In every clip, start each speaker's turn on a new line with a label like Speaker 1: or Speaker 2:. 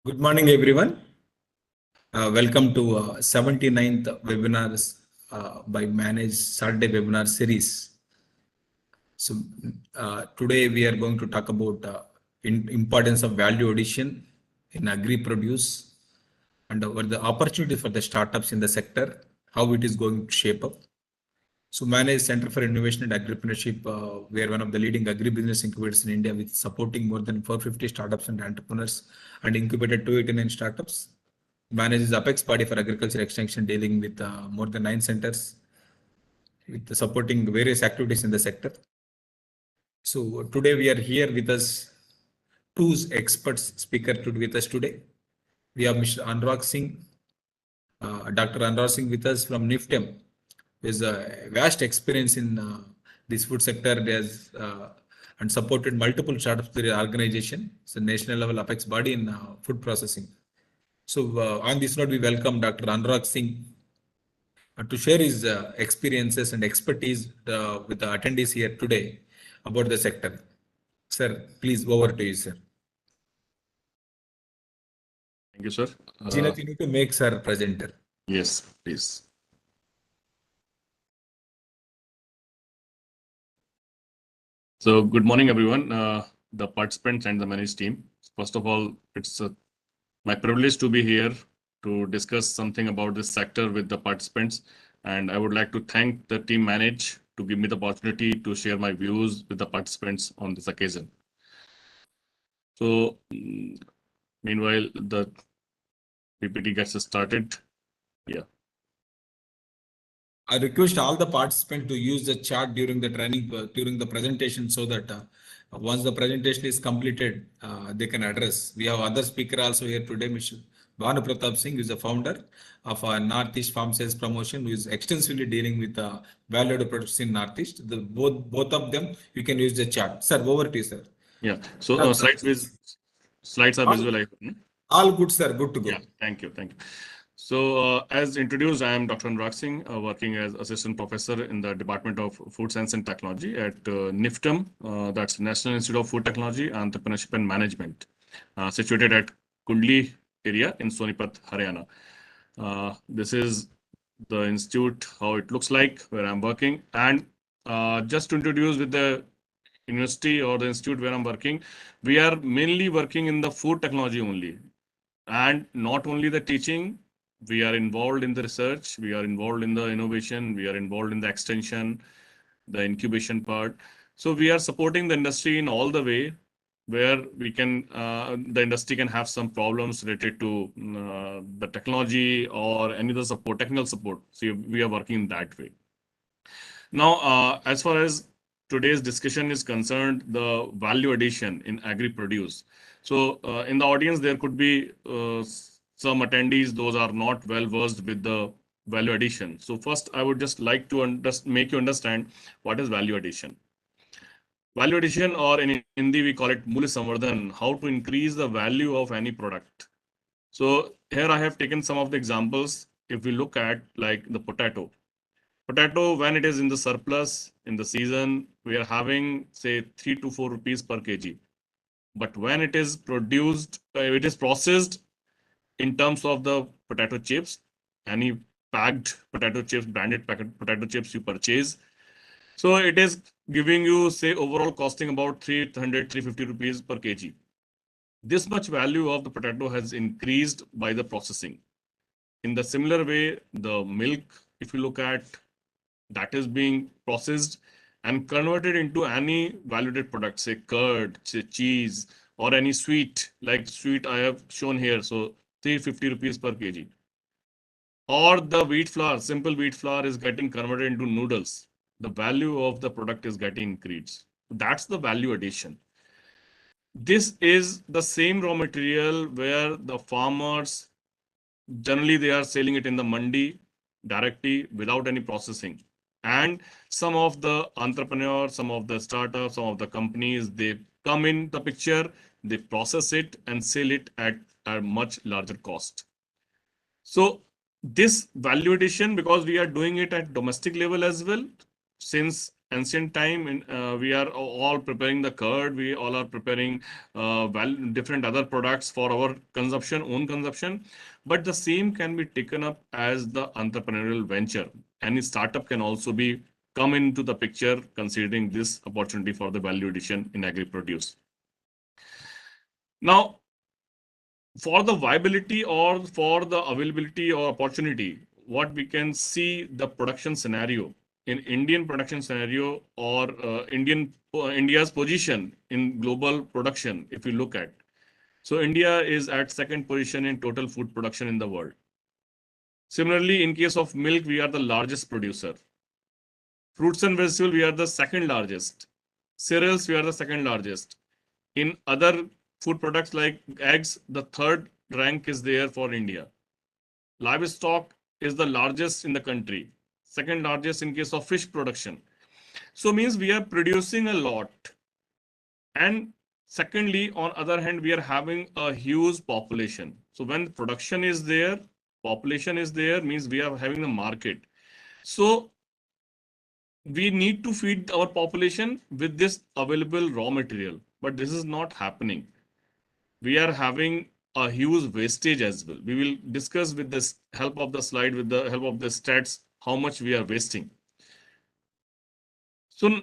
Speaker 1: Good morning, everyone. Welcome to 79th webinars by Manage Saturday webinar series. So today we are going to talk about importance of value addition in agri-produce and what the opportunity for the startups in the sector, how it is going to shape up. So Manage Center for Innovation and Agripreneurship, we are one of the leading agribusiness incubators in India with supporting more than 450 startups and entrepreneurs and incubated 289 startups. Manages Apex body for agriculture extension dealing with more than 9 centers with supporting various activities in the sector. So today we are here with us two experts speaker with us today. We have Mr. Anurag Singh, Dr. Anurag Singh with us from NIFTEM. There's a vast experience in this food sector and supported multiple startups to the organization. It's a national level apex body in food processing. So on this note, we welcome Dr. Anurag Singh to share his experiences and expertise with the attendees here today about the sector. Sir, please over to you, sir.
Speaker 2: Thank you, sir.
Speaker 1: Gina, you need to make sir presenter.
Speaker 2: Yes, please. So good morning, everyone, the participants and the managed team. First of all, it's my privilege to be here to discuss something about this sector with the participants. And I would like to thank the team manage to give me the opportunity to share my views with the participants on this occasion. So meanwhile, the PPT gets started. Yeah.
Speaker 1: I request all the participants to use the chat during the training, during the presentation, so that once the presentation is completed, they can address. We have other speaker also here today, Mr. Bhanu Pratap Singh, who is the founder of Northeast Farm Sales Promotion, who is extensively dealing with value-added products in Northeast. Both of them, you can use the chat. Sir, over to you, sir.
Speaker 2: Yeah. So slides are visual.
Speaker 1: All good, sir. Good to go.
Speaker 2: Yeah. Thank you. Thank you. So as introduced, I am Dr. Anurag Singh, working as Assistant Professor in the Department of Food Science and Technology at NIFTEM, that's National Institute of Food Technology, Entrepreneurship and Management, situated at Kundli area in Sonipat, Haryana. This is the institute, how it looks like, where I'm working. And just to introduce with the university or the institute where I'm working, we are mainly working in the food technology only. And not only the teaching, we are involved in the research, we are involved in the innovation, we are involved in the extension, the incubation part. So we are supporting the industry in all the way where we can, the industry can have some problems related to the technology or any other support, technical support. So we are working in that way. Now, as far as today's discussion is concerned, the value addition in agri-produce. So in the audience, there could be some attendees, those are not well versed with the value addition. So first, I would just like to make you understand what is value addition. Value addition, or in Hindi, we call it Mulya Samvardhan, how to increase the value of any product. So here I have taken some of the examples. If we look at like the potato, when it is in the surplus in the season, we are having say 3 to 4 rupees per kg. But when it is produced, it is processed in terms of the potato chips, any packed potato chips, branded packet potato chips you purchase. So it is giving you say overall costing about 300, 350 rupees per kg. This much value of the potato has increased by the processing. In the similar way, the milk, if you look at, that is being processed and converted into any valued product, say curd, say cheese, or any sweet, like sweet I have shown here. So 350 rupees per kg. Or the wheat flour, simple wheat flour is getting converted into noodles. The value of the product is getting increased. That's the value addition. This is the same raw material where the farmers, generally they are selling it in the mandi directly without any processing. And some of the entrepreneurs, some of the startups, some of the companies, they come in the picture, they process it and sell it at a much larger cost. So this value addition, because we are doing it at domestic level as well, since ancient time, we are all preparing the curd. We all are preparing different other products for our consumption, own consumption. But the same can be taken up as the entrepreneurial venture. Any startup can also be come into the picture considering this opportunity for the value addition in agri-produce. Now, for the viability or for the availability or opportunity, what we can see the production scenario in Indian production scenario or India's position in global production, if you look at. So India is at second position in total food production in the world. Similarly, in case of milk, we are the largest producer. Fruits and vegetables, we are the second largest. Cereals, we are the second largest. In other food products like eggs, the third rank is there for India. Livestock is the largest in the country, second largest in case of fish production. So means we are producing a lot. And secondly, on other hand, we are having a huge population. So when production is there, population is there, means we are having a market. So we need to feed our population with this available raw material, but this is not happening. We are having a huge wastage as well. We will discuss with the help of the slide, with the help of the stats, how much we are wasting. So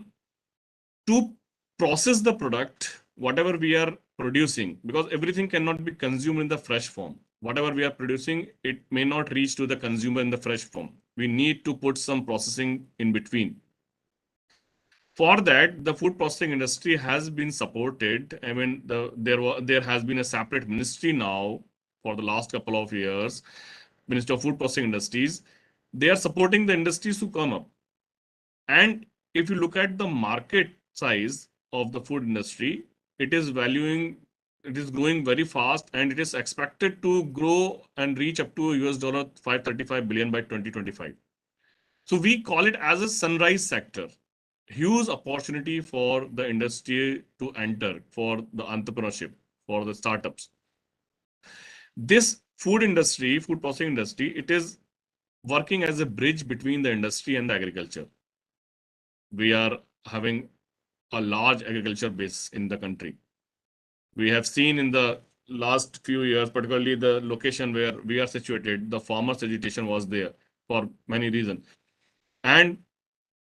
Speaker 2: to process the product, whatever we are producing, because everything cannot be consumed in the fresh form. Whatever we are producing, it may not reach to the consumer in the fresh form. We need to put some processing in between. For that, the food processing industry has been supported. I mean, there has been a separate ministry now for the last couple of years, Ministry of Food Processing Industries. They are supporting the industries to come up. And if you look at the market size of the food industry, it is growing very fast, and it is expected to grow and reach up to $535 billion by 2025. So we call it as a sunrise sector. Huge opportunity for the industry to enter, for the entrepreneurship, for the startups. This food industry, food processing industry, it is working as a bridge between the industry and the agriculture. We are having a large agriculture base in the country. We have seen in the last few years, particularly the location where we are situated, the farmers' agitation was there for many reasons. And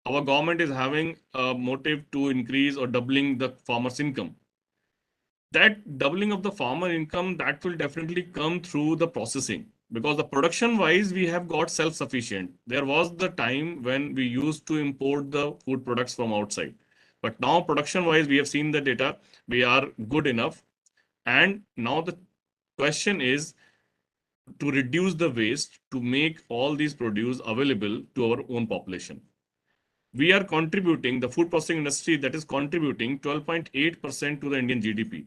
Speaker 2: our government is having a motive to increase or doubling the farmer's income. That doubling of the farmer income, that will definitely come through the processing, because the production wise, we have got self-sufficient. There was the time when we used to import the food products from outside. But now production wise, we have seen the data, we are good enough. And now the question is to reduce the waste, to make all these produce available to our own population. We are contributing, the food processing industry that is contributing 12.8% to the Indian GDP,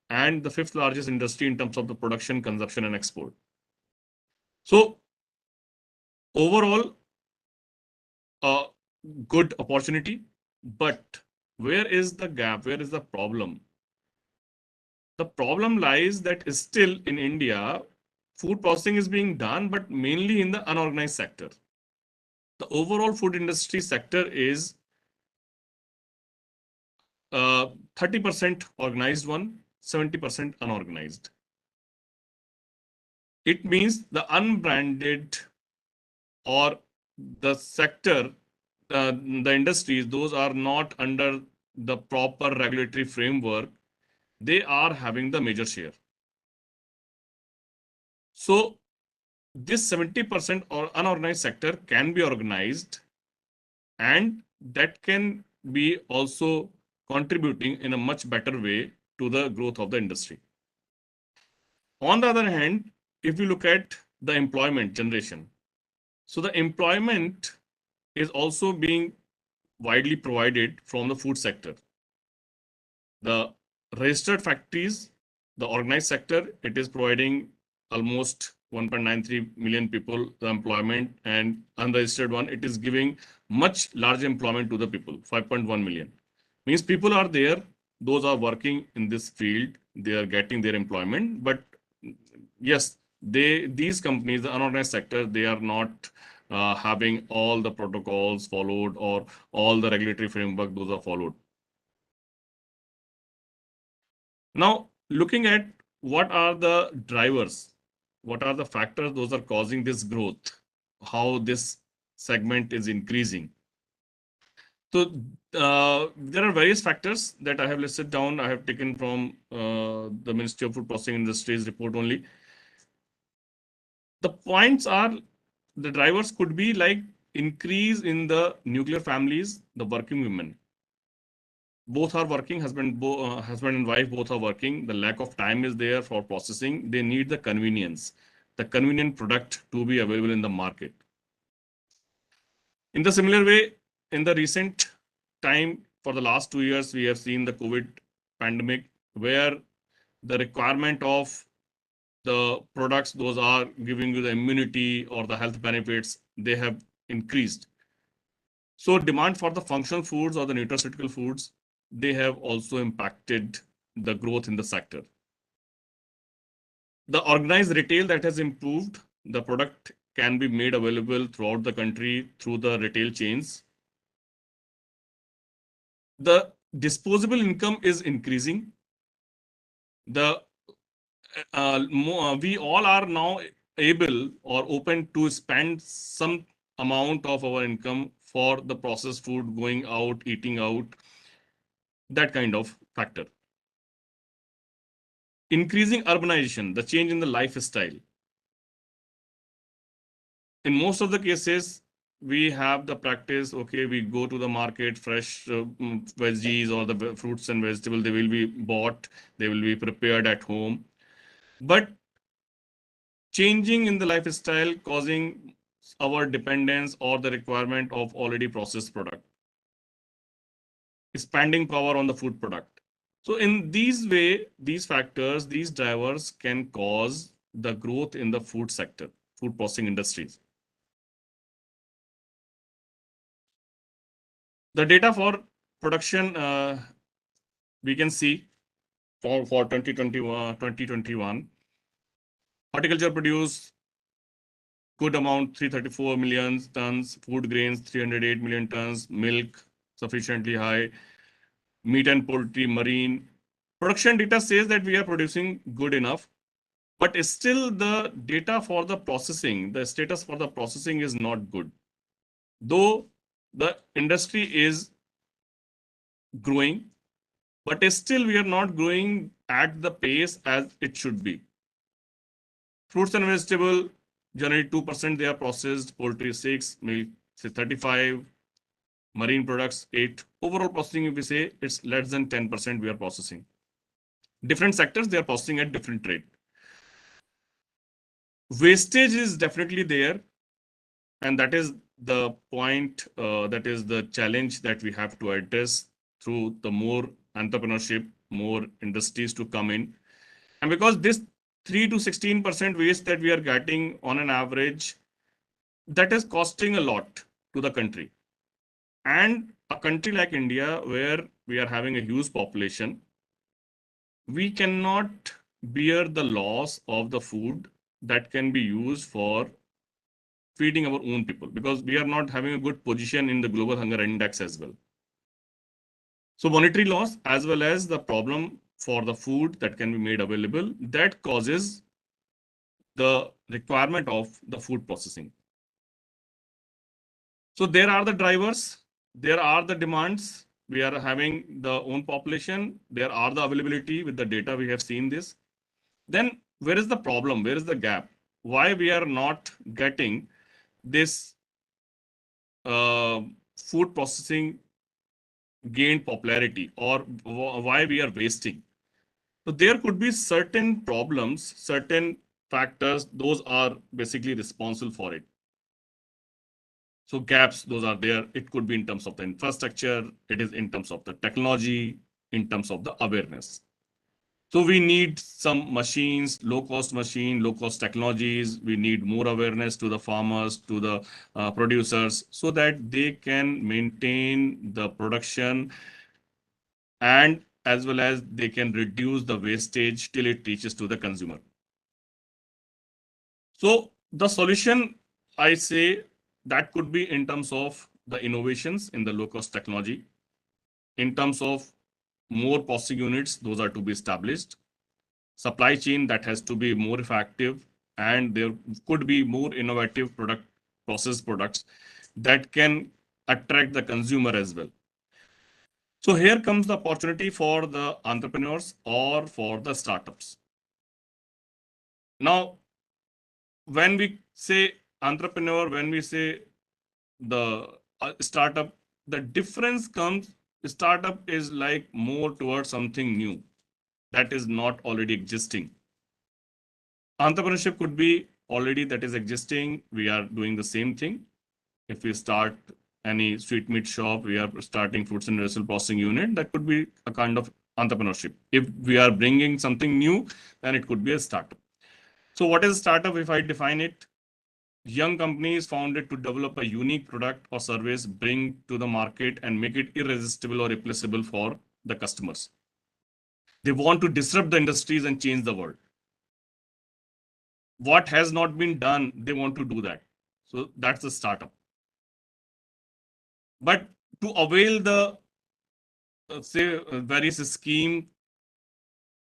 Speaker 2: and the fifth largest industry in terms of the production, consumption, and export. So overall, a good opportunity, but where is the gap? Where is the problem? The problem lies that is still in India, food processing is being done, but mainly in the unorganized sector. The overall food industry sector is 30% organized one, 70% unorganized. It means the unbranded or the sector, the industries, those are not under the proper regulatory framework. They are having the major share. So this 70% or unorganized sector can be organized, and that can be also contributing in a much better way to the growth of the industry. On the other hand, if you look at the employment generation, so the employment is also being widely provided from the food sector. The registered factories, the organized sector, it is providing almost 1.93 million people the employment, and unregistered one, it is giving much larger employment to the people, 5.1 million. Means people are there, those are working in this field, they are getting their employment, but yes, these companies, the unorganized sector, they are not having all the protocols followed or all the regulatory framework, those are followed. Now, looking at what are the drivers, what are the factors those are causing this growth, how this segment is increasing. So there are various factors that I have listed down. I have taken from the Ministry of Food Processing Industries report only. The points are, the drivers could be like increase in the nuclear families, the working women. Both are working, husband and wife both are working. The lack of time is there for processing. They need the convenience, the convenient product to be available in the market. In the similar way, in the recent time, for the last 2 years, we have seen the COVID pandemic, where the requirement of the products, those are giving you the immunity or the health benefits, they have increased. So demand for the functional foods or the nutraceutical foods, they have also impacted the growth in the sector. The organized retail that has improved, the product can be made available throughout the country through the retail chains. The disposable income is increasing. We all are now able or open to spend some amount of our income for the processed food, going out, eating out, that kind of factor. Increasing urbanization, the change in the lifestyle. In most of the cases, we have the practice, okay, we go to the market, fresh veggies or the fruits and vegetables, they will be bought, they will be prepared at home. But changing in the lifestyle causing our dependence or the requirement of already processed product. Expanding power on the food product. So in these way, these factors, these drivers can cause the growth in the food sector, food processing industries. The data for production, we can see for 2021, horticulture produced good amount, 334 million tons, food grains, 308 million tons, milk, sufficiently high, meat and poultry, marine. Production data says that we are producing good enough, but still the data for the processing, the status for the processing is not good. Though the industry is growing, but still we are not growing at the pace as it should be. Fruits and vegetables, generally 2% they are processed, poultry 6, milk say 35, marine products 8. Overall processing, if we say, it's less than 10% we are processing. Different sectors, they are processing at different rate. Wastage is definitely there, and that is the point, that is the challenge that we have to address through the more entrepreneurship, more industries to come in. And because this 3 to 16% waste that we are getting on an average, that is costing a lot to the country. And a country like India, where we are having a huge population, we cannot bear the loss of the food that can be used for feeding our own people, because we are not having a good position in the global hunger index as well. So monetary loss as well as the problem for the food that can be made available, that causes the requirement of the food processing. So there are the drivers, there are the demands. We are having the own population. There are the availability with the data. We have seen this. Then where is the problem? Where is the gap? Why we are not getting this food processing gained popularity, or why we are wasting? So there could be certain problems, certain factors, those are basically responsible for it. So gaps, those are there. It could be in terms of the infrastructure, it is in terms of the technology, in terms of the awareness. So we need some machines, low-cost machine, low-cost technologies. We need more awareness to the farmers, to the producers, so that they can maintain the production, and as well as they can reduce the wastage till it reaches to the consumer. So the solution, I say, that could be in terms of the innovations in the low-cost technology. In terms of more processing units, those are to be established. Supply chain that has to be more effective, and there could be more innovative process products that can attract the consumer as well. So here comes the opportunity for the entrepreneurs or for the startups. Now, when we say entrepreneur, when we say the startup, the difference comes, startup is like more towards something new that is not already existing. Entrepreneurship could be already that is existing. We are doing the same thing. If we start any sweet meat shop, we are starting fruits and vegetable processing unit, that could be a kind of entrepreneurship. If we are bringing something new, then it could be a startup. So what is a startup? If I define it, young companies founded to develop a unique product or service, bring to the market and make it irresistible or replaceable for the customers. They want to disrupt the industries and change the world. What has not been done, they want to do that. So that's the startup. But to avail the say various scheme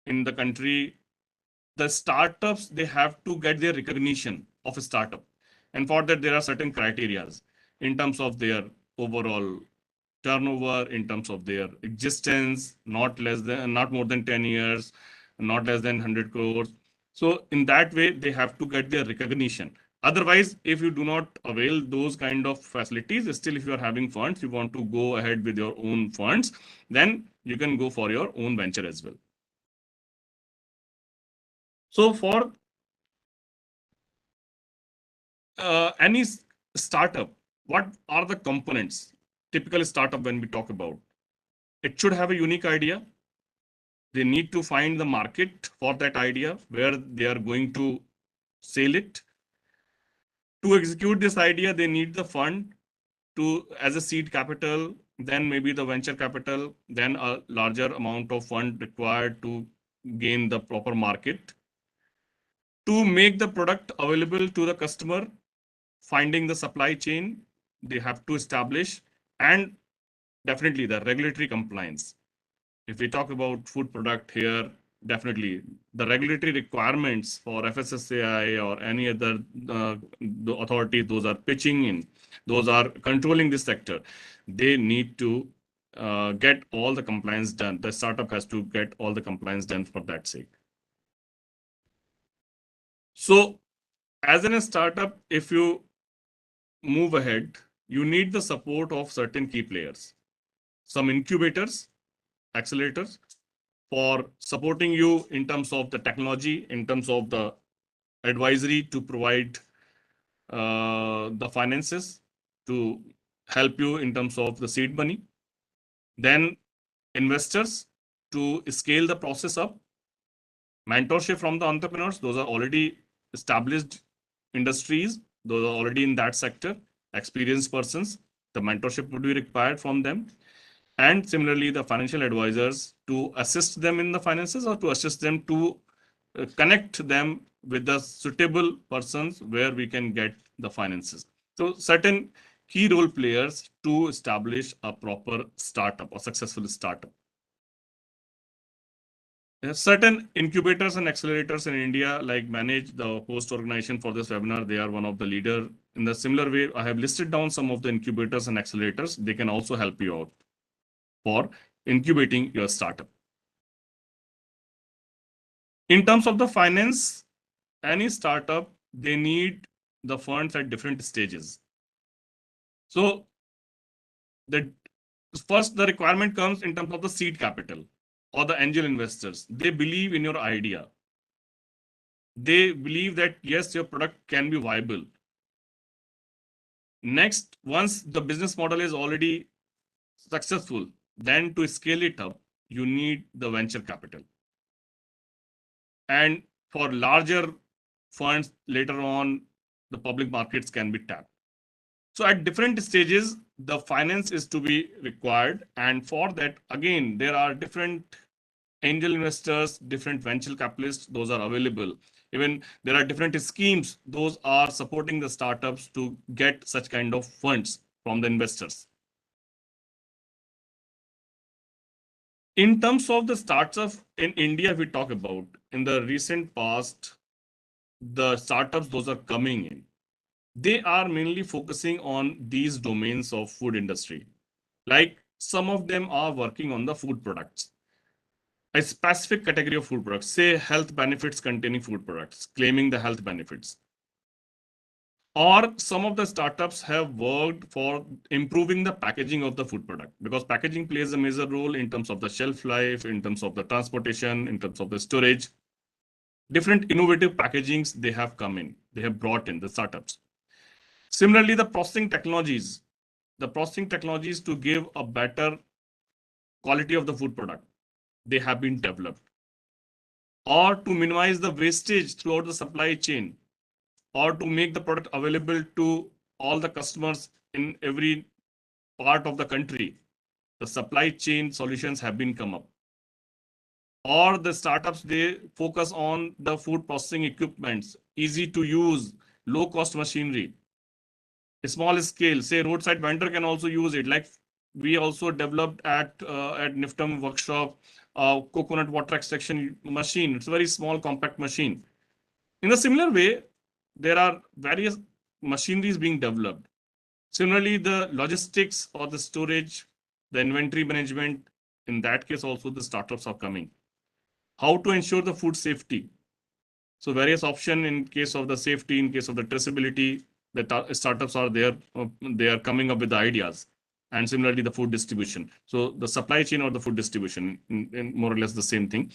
Speaker 2: in the country, the startups, they have to get their recognition of a startup. And for that, there are certain criteria in terms of their overall turnover, in terms of their existence, not more than 10 years, not less than 100 crores. So in that way, they have to get their recognition. Otherwise, if you do not avail those kind of facilities, still if you are having funds, you want to go ahead with your own funds, then you can go for your own venture as well. So for any startup, what are the components? Typical startup when we talk about, it should have a unique idea. They need to find the market for that idea where they are going to sell it. To execute this idea, they need the fund as a seed capital, then maybe the venture capital, then a larger amount of fund required to gain the proper market. To make the product available to the customer, finding the supply chain, they have to establish, and definitely the regulatory compliance. If we talk about food product here, definitely the regulatory requirements for FSSAI or any other the authority, those are pitching in, those are controlling this sector. They need to get all the compliance done. The startup has to get all the compliance done for that sake. So as in a startup, if you move ahead, you need the support of certain key players, some incubators, accelerators, for supporting you in terms of the technology, in terms of the advisory to provide the finances to help you in terms of the seed money. Then investors to scale the process up. Mentorship from the entrepreneurs, those are already established industries, those are already in that sector, experienced persons, the mentorship would be required from them. And similarly, the financial advisors to assist them in the finances or to assist them to connect them with the suitable persons where we can get the finances. So certain key role players to establish a proper startup or successful startup. Certain incubators and accelerators in India, like manage the host organization for this webinar, they are one of the leader. In the similar way, I have listed down some of the incubators and accelerators. They can also help you out for incubating your startup. In terms of the finance, any startup, they need the funds at different stages. So the first, the requirement comes in terms of the seed capital or the angel investors. They believe in your idea. They believe that, yes, your product can be viable. Next, once the business model is already successful, then to scale it up, you need the venture capital. And for larger funds later on, the public markets can be tapped. So at different stages, the finance is to be required. And for that, again, there are different angel investors, different venture capitalists, those are available. Even there are different schemes. Those are supporting the startups to get such kind of funds from the investors. In terms of the startups in India, we talk about in the recent past, the startups, those are coming in. They are mainly focusing on these domains of food industry. Like some of them are working on the food products, a specific category of food products, say health benefits containing food products, claiming the health benefits. Or some of the startups have worked for improving the packaging of the food product, because packaging plays a major role in terms of the shelf life, in terms of the transportation, in terms of the storage. Different innovative packagings they have come in, they have brought in the startups. Similarly, the processing technologies to give a better quality of the food product, they have been developed. Or to minimize the wastage throughout the supply chain, or to make the product available to all the customers in every part of the country, the supply chain solutions have been come up. Or the startups, they focus on the food processing equipments, easy to use, low cost machinery, a small scale, say roadside vendor can also use it. Like we also developed at NIFTM workshop, coconut water extraction machine. It's a very small compact machine. In a similar way, there are various machineries being developed. Similarly, the logistics or the storage, the inventory management, in that case also the startups are coming. How to ensure the food safety? So various options in case of the safety, in case of the traceability, the startups are there, they are coming up with the ideas. And similarly, the food distribution. So the supply chain or the food distribution, in more or less the same thing.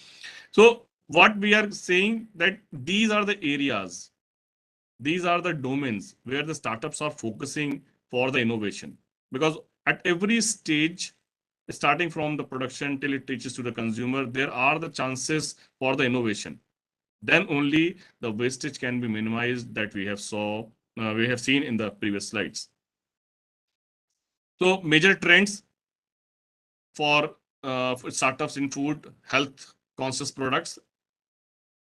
Speaker 2: So what we are saying that these are the areas, these are the domains where the startups are focusing for the innovation. Because at every stage, starting from the production till it reaches to the consumer, there are the chances for the innovation. Then only the wastage can be minimized that we have seen in the previous slides. So major trends for startups in food, health conscious products,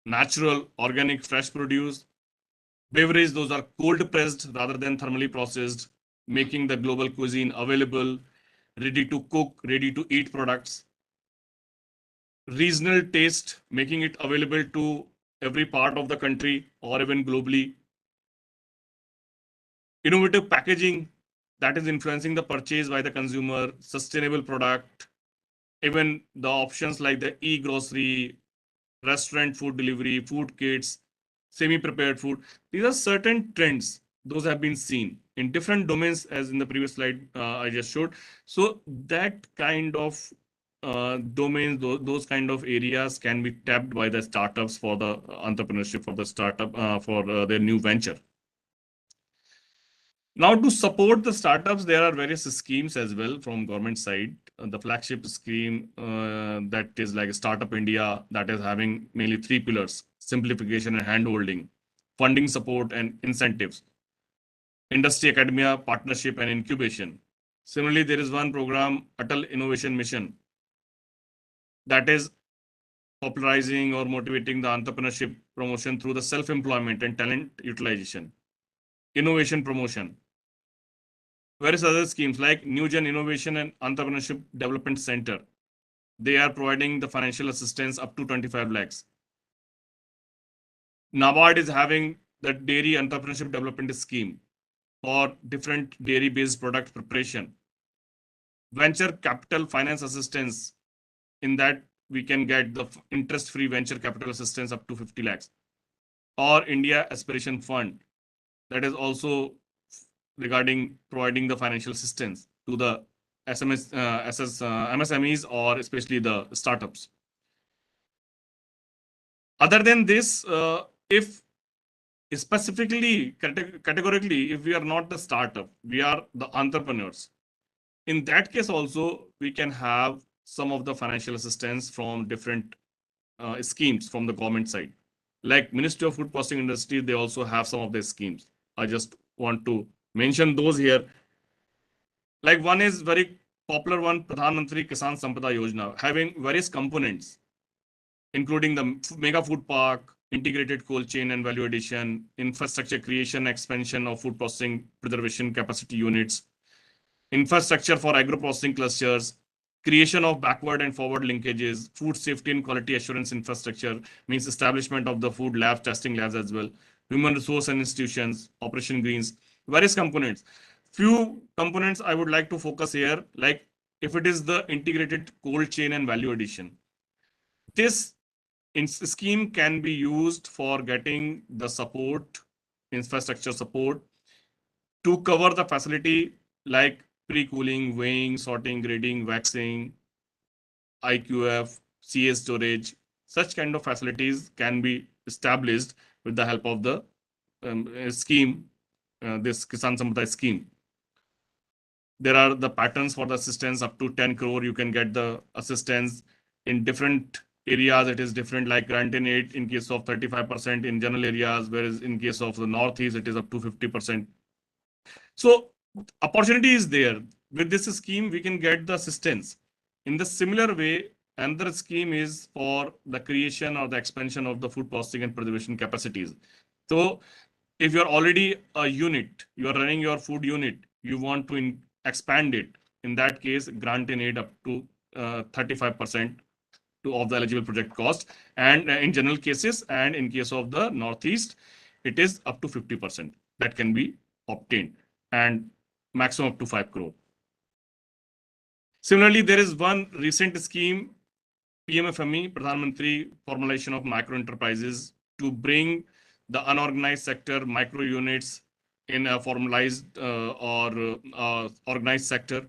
Speaker 2: natural, organic, fresh produce, beverage, those are cold pressed rather than thermally processed, making the global cuisine available, ready to cook, ready to eat products, regional taste, making it available to every part of the country or even globally, innovative packaging that is influencing the purchase by the consumer, sustainable product, even the options like the e-grocery, restaurant food delivery, food kits, semi-prepared food. These are certain trends. Those have been seen in different domains, as in the previous slide I just showed. So that kind of domains, those kind of areas can be tapped by the startups for the entrepreneurship, for the startup, for their new venture. Now, to support the startups, there are various schemes as well from government side. The flagship scheme that is like Startup India, that is having mainly 3 pillars: simplification and handholding, funding support and incentives, industry academia partnership and incubation. Similarly, there is one program, Atal Innovation Mission, that is popularizing or motivating the entrepreneurship promotion through the self-employment and talent utilization, innovation promotion. Various other schemes like New Gen Innovation and Entrepreneurship Development Center. They are providing the financial assistance up to 25 lakhs. NABARD is having the Dairy Entrepreneurship Development Scheme for different dairy-based product preparation. Venture capital finance assistance, in that we can get the interest-free venture capital assistance up to 50 lakhs. Or India Aspiration Fund, that is also regarding providing the financial assistance to the MSMEs or especially the startups. Other than this, if specifically, categorically, if we are not the startup, we are the entrepreneurs. In that case also, we can have some of the financial assistance from different schemes from the government side. Like Ministry of Food Processing Industry, they also have some of their schemes. I just want to mention those here. Like one is very popular one, Pradhan Mantri Kisan Sampada Yojana, having various components, including the mega food park, integrated cold chain and value addition, infrastructure creation, expansion of food processing, preservation capacity units, infrastructure for agro-processing clusters, creation of backward and forward linkages, food safety and quality assurance infrastructure, means establishment of the food labs, testing labs as well, human resource and institutions, operation greens, various components. Few components I would like to focus here, like if it is the integrated cold chain and value addition. This scheme can be used for getting the support, infrastructure support, to cover the facility like pre-cooling, weighing, sorting, grading, waxing, IQF, CA storage. Such kind of facilities can be established with the help of the scheme, this Kisan Samudaya scheme. There are the patterns for the assistance up to 10 crore. You can get the assistance in different areas. It is different, like grant in aid in case of 35% in general areas, whereas in case of the Northeast, it is up to 50%. So opportunity is there. With this scheme, we can get the assistance. In the similar way, another scheme is for the creation or the expansion of the food processing and preservation capacities. So if you're already a unit, you're running your food unit, you want to expand it. In that case, grant in aid up to 35% of the eligible project cost. And in general cases, and in case of the Northeast, it is up to 50% that can be obtained, and maximum up to 5 crore. Similarly, there is one recent scheme, PMFME, Pradhan Mantri Formalization of Micro Enterprises, to bring the unorganized sector, micro units in a formalized or organized sector.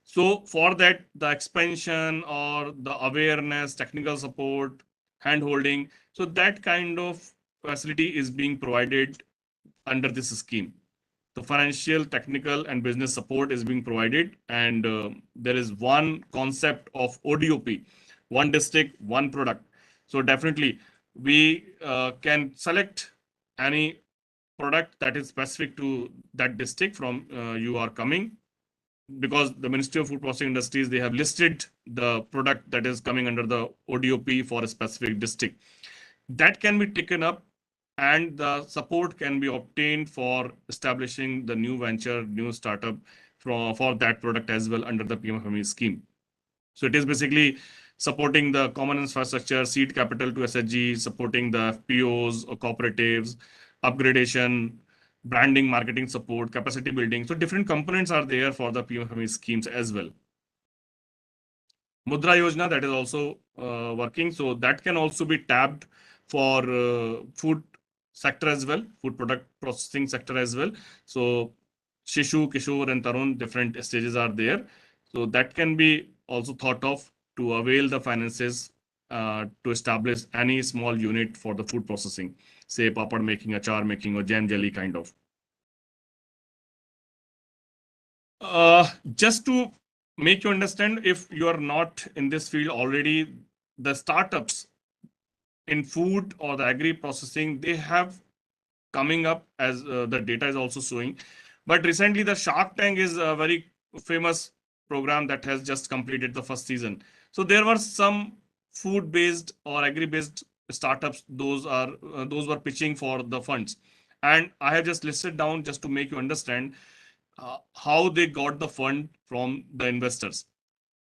Speaker 2: So for that, the expansion or the awareness, technical support, hand-holding, so that kind of facility is being provided under this scheme. The financial, technical, and business support is being provided, and there is one concept of ODOP, one district, one product. So definitely, we can select any product that is specific to that district from you are coming, because the Ministry of Food Processing Industries, they have listed the product that is coming under the ODOP for a specific district. That can be taken up, and the support can be obtained for establishing the new venture, new startup for that product as well under the PMFME scheme. So it is basically supporting the common infrastructure, seed capital to SHG, supporting the FPOs or cooperatives, upgradation, branding, marketing support, capacity building. So different components are there for the PMFME schemes as well. Mudra Yojana, that is also working. So that can also be tapped for food sector as well, food product processing sector as well. So Shishu, Kishore, and Tarun, different stages are there. So that can be also thought of to avail the finances to establish any small unit for the food processing, say papad making, achar making, or jam jelly kind of. Just to make you understand, if you are not in this field already, the startups in food or the agri processing, they have coming up, as the data is also showing. But recently, the Shark Tank is a very famous program that has just completed the first season. So there were some food-based or agri-based startups. Those were pitching for the funds, and I have just listed down just to make you understand how they got the fund from the investors.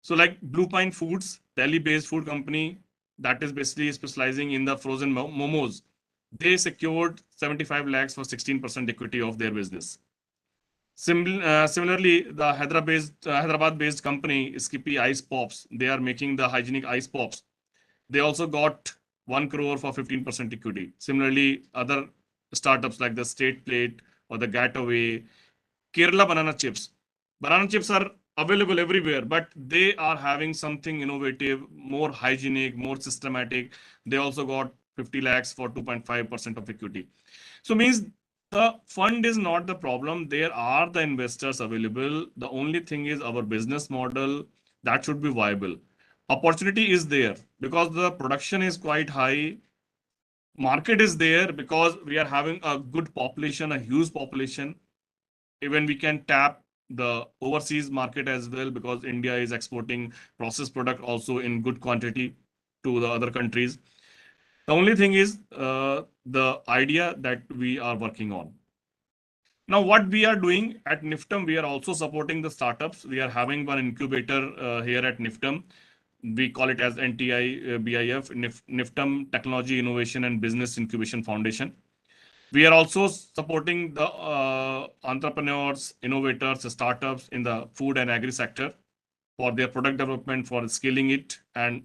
Speaker 2: So like Blue Pine Foods, Delhi-based food company that is basically specializing in the frozen momos, they secured 75 lakhs for 16% equity of their business. Similarly, the Hyderabad-based company, Skippy Ice Pops, they are making the hygienic ice pops. They also got 1 crore for 15% equity. Similarly, other startups like the State Plate or the Gataway, Kerala banana chips. Banana chips are available everywhere, but they are having something innovative, more hygienic, more systematic. They also got 50 lakhs for 2.5% of equity. So means the fund is not the problem. There are the investors available. The only thing is our business model that should be viable. Opportunity is there because the production is quite high. Market is there because we are having a good population, a huge population. Even we can tap the overseas market as well, because India is exporting processed product also in good quantity to the other countries. The only thing is the idea that we are working on. Now, what we are doing at NIFTM, we are also supporting the startups. We are having one incubator here at NIFTM. We call it as NTI-BIF, NIFTM Technology Innovation and Business Incubation Foundation. We are also supporting the entrepreneurs, innovators, startups in the food and agri sector for their product development, for scaling it and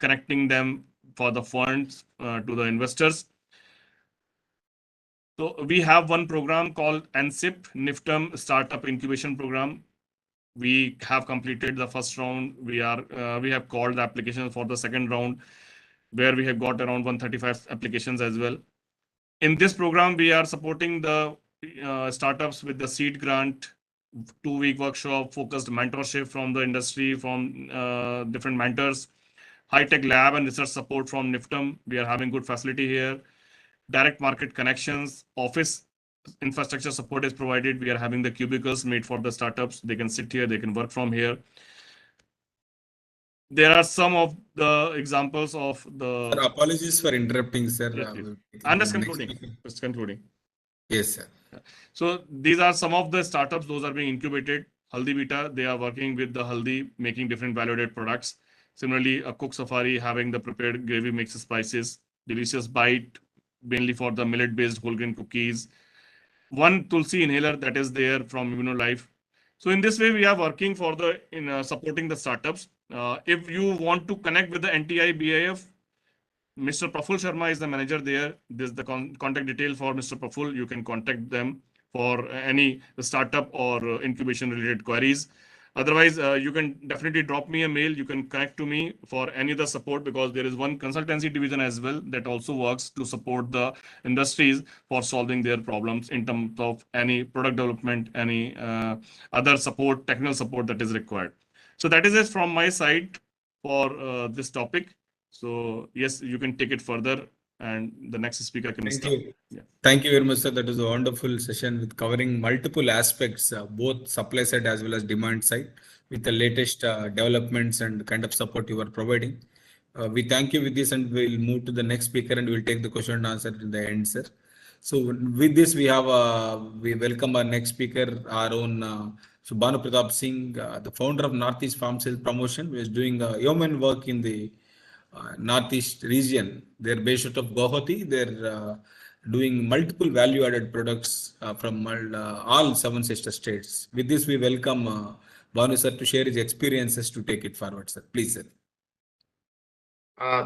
Speaker 2: connecting them for the funds to the investors. So we have one program called NSIP, NIFTM Startup Incubation Program. We have completed the first round. We have called the application for the second round, where we have got around 135 applications as well. In this program, we are supporting the startups with the seed grant, 2-week workshop, focused mentorship from the industry, from different mentors, high-tech lab and research support from NIFTM. We are having good facility here. Direct market connections, office infrastructure support is provided. We are having the cubicles made for the startups. They can sit here, they can work from here. There are some of the examples of the...
Speaker 1: Sir, apologies for interrupting, sir.
Speaker 2: Yes, I'm just concluding. Just concluding.
Speaker 1: Yes, sir.
Speaker 2: So these are some of the startups. Those are being incubated. Haldi Vita, they are working with the haldi, making different value-added products. Similarly, a Cook Safari having the prepared gravy mix spices. Delicious Bite, mainly for the millet-based whole grain cookies. One Tulsi inhaler that is there from ImmunoLife. So in this way, we are working for the supporting the startups. If you want to connect with the NTI-BIF, Mr. Praful Sharma is the manager there. This is the contact detail for Mr. Praful. You can contact them for any startup or incubation related queries. Otherwise, you can definitely drop me a mail. You can connect to me for any other support, because there is one consultancy division as well that also works to support the industries for solving their problems in terms of any product development, any other support, technical support that is required. So that is it from my side for this topic. So yes, you can take it further, and the next speaker can start.
Speaker 1: Thank you. Yeah. Thank you very much, sir. That was a wonderful session with covering multiple aspects, both supply side as well as demand side, with the latest developments and kind of support you are providing. We thank you with this, and we'll move to the next speaker, and we'll take the question and answer in the end, sir. So with this, we welcome our next speaker, our own Bhanu Pratap Singh, the founder of Northeast Farm Sales Promotion, who is doing yeoman work in the Northeast region. They're based out of Guwahati. They're doing multiple value-added products from all 7 sister states. With this, we welcome Bhanu sir to share his experiences to take it forward, sir. Please, sir.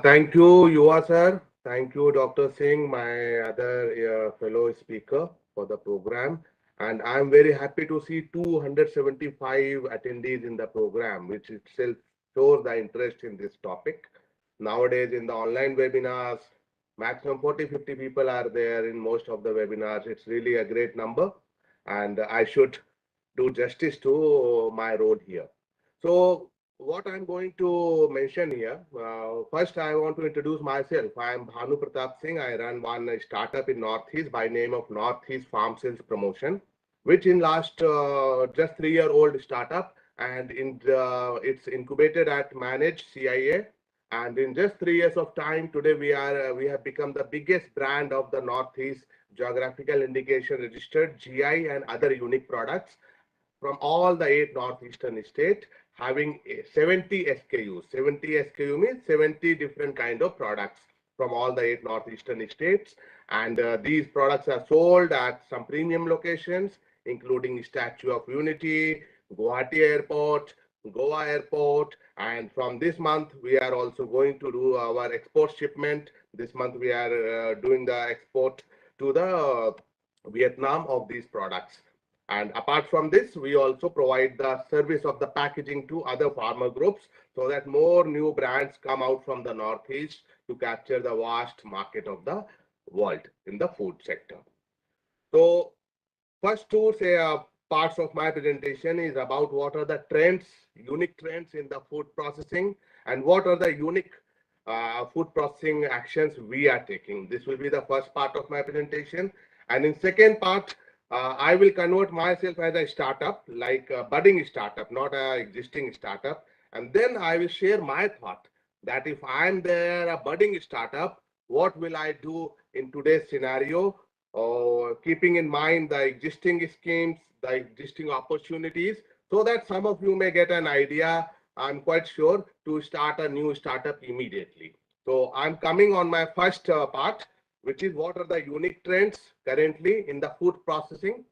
Speaker 3: Thank you, Yuva sir. Thank you, Dr. Singh, my other fellow speaker for the program. And I'm very happy to see 275 attendees in the program, which itself shows the interest in this topic. Nowadays, in the online webinars, maximum 40-50 people are there in most of the webinars. It's really a great number, and I should do justice to my role here. So what I'm going to mention here, first I want to introduce myself. I am Bhanu Pratap Singh. I run one startup in Northeast by name of Northeast Farm Sales Promotion, which in last just 3-year-old startup, and it's incubated at Manage CIA. And in just 3 years of time, today we have become the biggest brand of the Northeast, geographical indication registered, GI and other unique products from all the 8 Northeastern states, having 70 SKUs. 70 SKU means 70 different kind of products from all the 8 Northeastern states. And these products are sold at some premium locations, including Statue of Unity, Guwahati Airport, Goa Airport, and from this month we are also going to do our export shipment. This month we are doing the export to the Vietnam of these products. And apart from this, we also provide the service of the packaging to other farmer groups, so that more new brands come out from the Northeast to capture the vast market of the world in the food sector. So first to say parts of my presentation is about what are the trends, unique trends in the food processing, and what are the unique food processing actions we are taking. This will be the first part of my presentation. And in second part, I will convert myself as a startup, like a budding startup, not an existing startup. And then I will share my thought that if I'm there, a budding startup, what will I do in today's scenario, keeping in mind the existing schemes, the existing opportunities, so that some of you may get an idea, I'm quite sure, to start a new startup immediately. So I'm coming on my first part, which is what are the unique trends currently in the food processing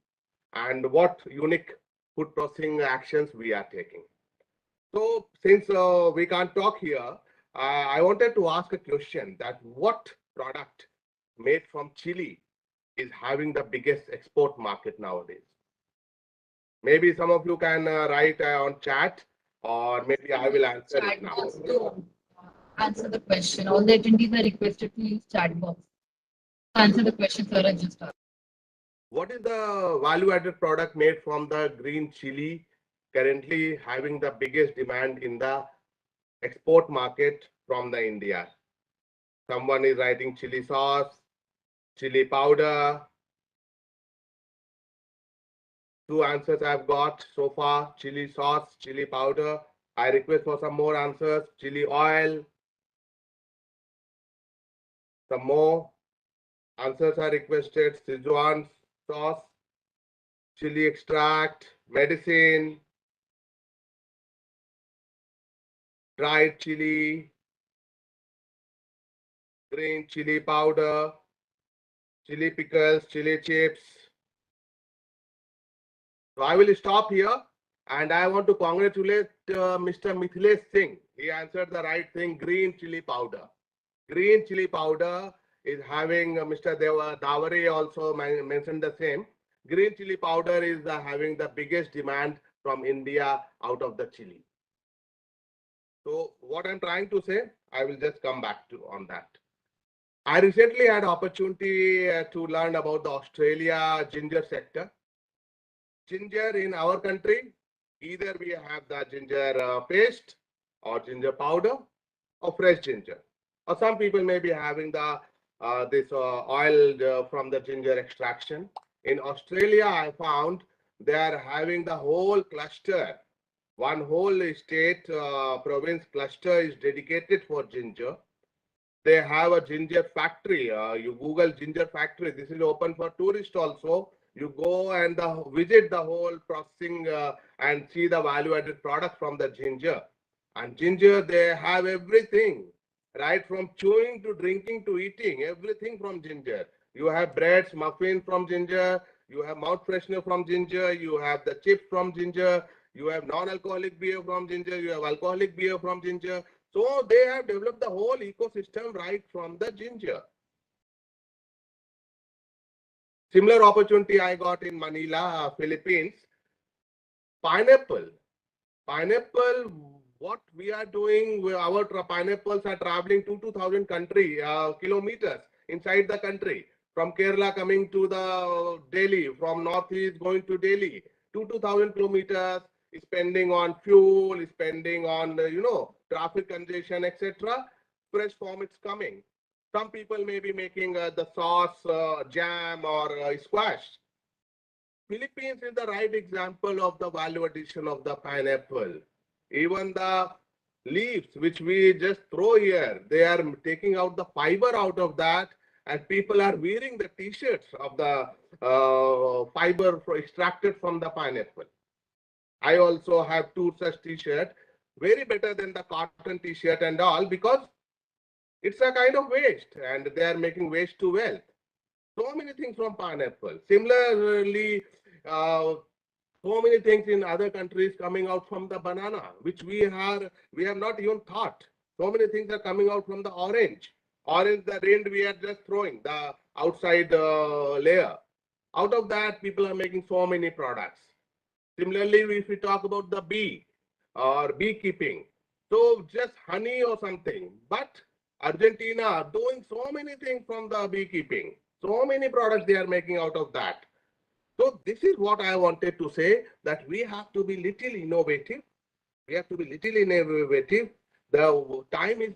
Speaker 3: and what unique food processing actions we are taking. So since we can't talk here, I wanted to ask a question that what product made from chili is having the biggest export market nowadays? Maybe some of you can write on chat, or maybe I will answer it now.
Speaker 4: To answer the question. All the attendees are requested to use chat box. Answer the question, sir. I just asked.
Speaker 3: What is the value-added product made from the green chili currently having the biggest demand in the export market from the India? Someone is writing chili sauce, chili powder. Two answers I've got so far: chili sauce, chili powder. I request for some more answers: chili oil, some more answers are requested: Szechuan sauce, chili extract, medicine, dried chili, green chili powder, chili pickles, chili chips. So I will stop here, and I want to congratulate Mr. Mithilesh Singh. He answered the right thing: green chili powder. Green chili powder is having Mr. Dawari also mentioned the same. Green chili powder is having the biggest demand from India out of the chili. So what I'm trying to say, I will just come back to on that. I recently had opportunity to learn about the Australia ginger sector. Ginger in our country, either we have the ginger paste or ginger powder or fresh ginger, or some people may be having the this oil from the ginger extraction. In Australia, I found they are having the whole cluster. One whole state province cluster is dedicated for ginger. They have a ginger factory. You Google ginger factory. This is open for tourists also. You go and visit the whole processing and see the value-added product from the ginger. And ginger, they have everything, right from chewing to drinking to eating, everything from ginger. You have breads, muffins from ginger. You have mouth freshener from ginger. You have the chips from ginger. You have non-alcoholic beer from ginger. You have alcoholic beer from ginger. So they have developed the whole ecosystem right from the ginger. Similar opportunity I got in Manila, Philippines. Pineapple. Pineapple, what we are doing, our pineapples are traveling to 2,000 kilometers inside the country. From Kerala coming to the Delhi, from Northeast going to Delhi, 2,000 kilometers, spending on fuel, spending on, traffic congestion, etc. Fresh form it's coming. Some people may be making the sauce, jam or squash. Philippines is the right example of the value addition of the pineapple. Even the leaves which we just throw here, they are taking out the fiber out of that, and people are wearing the t-shirts of the fiber extracted from the pineapple. I also have two such t-shirts, very better than the cotton t-shirt and all, because it's a kind of waste and they are making waste to wealth. So many things from pineapple. Similarly, so many things in other countries coming out from the banana, which we have not even thought. So many things are coming out from the orange. Orange, the rind we are just throwing, the outside layer. Out of that, people are making so many products. Similarly, if we talk about the bee or beekeeping, so just honey or something, but Argentina doing so many things from the beekeeping. So many products they are making out of that. So this is what I wanted to say, that we have to be little innovative. We have to be little innovative. The time is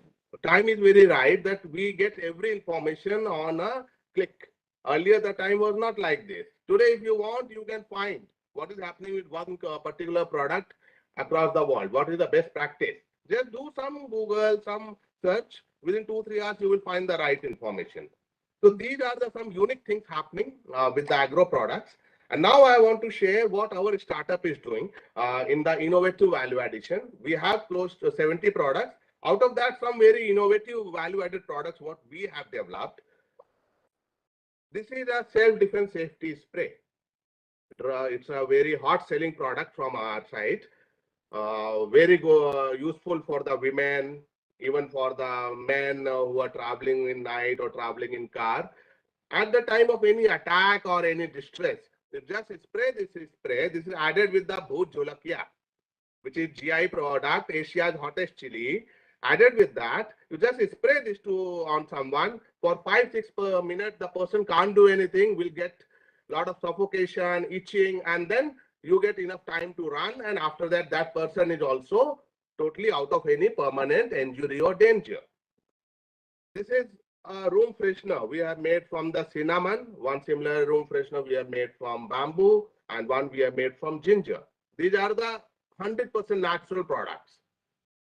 Speaker 3: very right that we get every information on a click. Earlier the time was not like this. Today, if you want, you can find what is happening with one particular product across the world. What is the best practice? Just do some Google, some search. Within 2-3 hours, you will find the right information. So these are some unique things happening with the agro products. And now I want to share what our startup is doing in the innovative value addition. We have close to 70 products. Out of that, some very innovative value-added products what we have developed. This is a self-defense safety spray. It's a very hot selling product from our side. Very useful for the women, even for the men who are traveling in night or traveling in car. At the time of any attack or any distress, you just spray this spray. This is added with the Bhoot Jolakia, which is GI product, Asia's hottest chili. Added with that, you just spray this on someone for 5-6 per minute. The person can't do anything, will get a lot of suffocation, itching, and then you get enough time to run. And after that, that person is also totally out of any permanent injury or danger. This is a room freshener we have made from the cinnamon. One similar room freshener we have made from bamboo, and one we have made from ginger. These are the 100% natural products.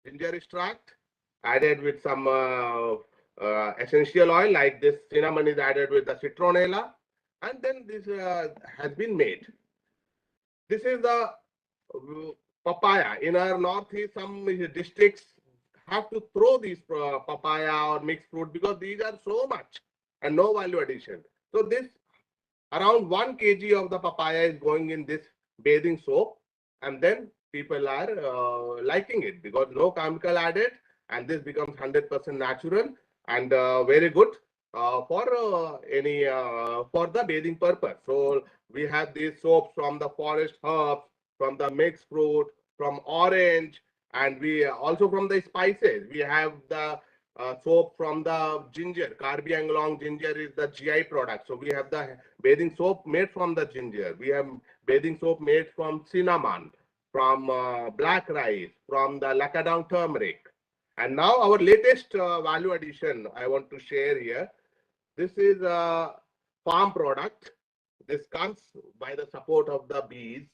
Speaker 3: Ginger extract added with some essential oil, like this cinnamon is added with the citronella, and then this has been made. This is the papaya. In our northeast, some districts have to throw these papaya or mixed fruit because these are so much and no value addition. So this around 1 kg of the papaya is going in this bathing soap, and then people are liking it because no chemical added, and this becomes 100% natural and very good for any for the bathing purpose. So we have these soaps from the forest herbs, from the mixed fruit, from orange, and we also from the spices. We have the soap from the ginger. Carby Anglong ginger is the GI product. So we have the bathing soap made from the ginger. We have bathing soap made from cinnamon, from black rice, from the lacadong turmeric. And now our latest value addition I want to share here. This is a farm product. This comes by the support of the bees.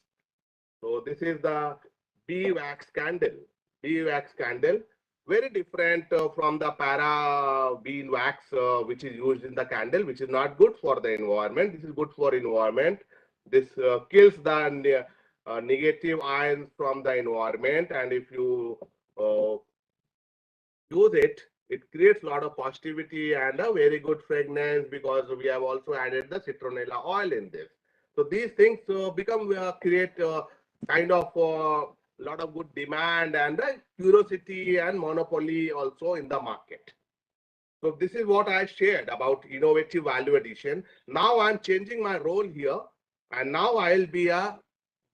Speaker 3: So this is the bee wax candle. Bee wax candle, very different from the para bean wax which is used in the candle, which is not good for the environment. This is good for environment. This kills the negative ions from the environment, and if you use it, it creates a lot of positivity and a very good fragrance because we have also added the citronella oil in this. So these things create kind of lot of good demand and curiosity and monopoly also in the market. So this is what I shared about innovative value addition. Now I'm changing my role here, and now I'll be a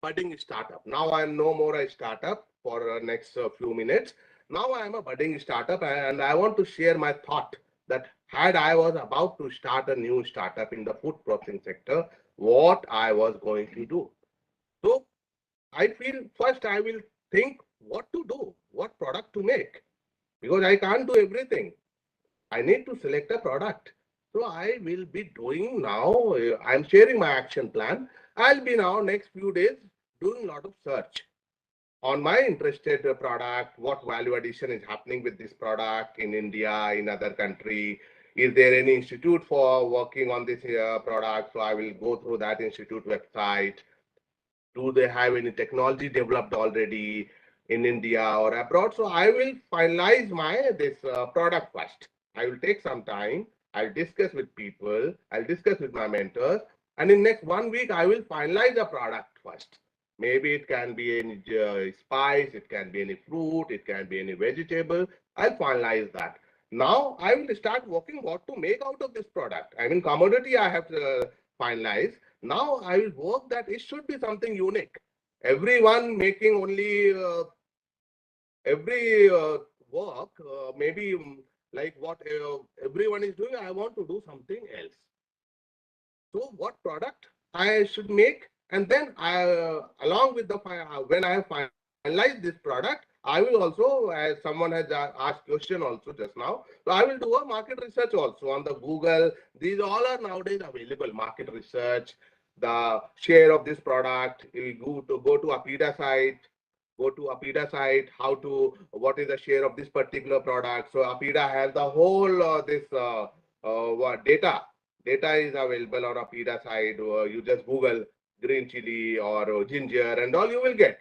Speaker 3: budding startup. Now I'm no more a startup for next few minutes. Now I am a budding startup, and I want to share my thought that had I was about to start a new startup in the food processing sector, what I was going to do. So I feel first I will think what to do, what product to make, because I can't do everything. I need to select a product. So I will be doing now, I'm sharing my action plan. I'll be now next few days doing a lot of search on my interested product, what value addition is happening with this product in India, in other country. Is there any institute for working on this product? So I will go through that institute website. Do they have any technology developed already in India or abroad? So I will finalize this product first. I will take some time. I'll discuss with people. I'll discuss with my mentors. And in next 1 week, I will finalize the product first. Maybe it can be any spice, it can be any fruit, it can be any vegetable. I'll finalize that. Now I will start working what to make out of this product. I mean, commodity I have to finalize. Now I will work that it should be something unique. Everyone making only every work, maybe like what everyone is doing, I want to do something else. So what product I should make, and then along with the when I finalize this product, I will also, as someone has asked question also just now, so I will do a market research also on the Google. These all are nowadays available, market research, the share of this product. You go to APIDA site, go to APIDA site, what is the share of this particular product. So APIDA has the whole data. Data is available on APIDA site. You just Google green chili or ginger and all, you will get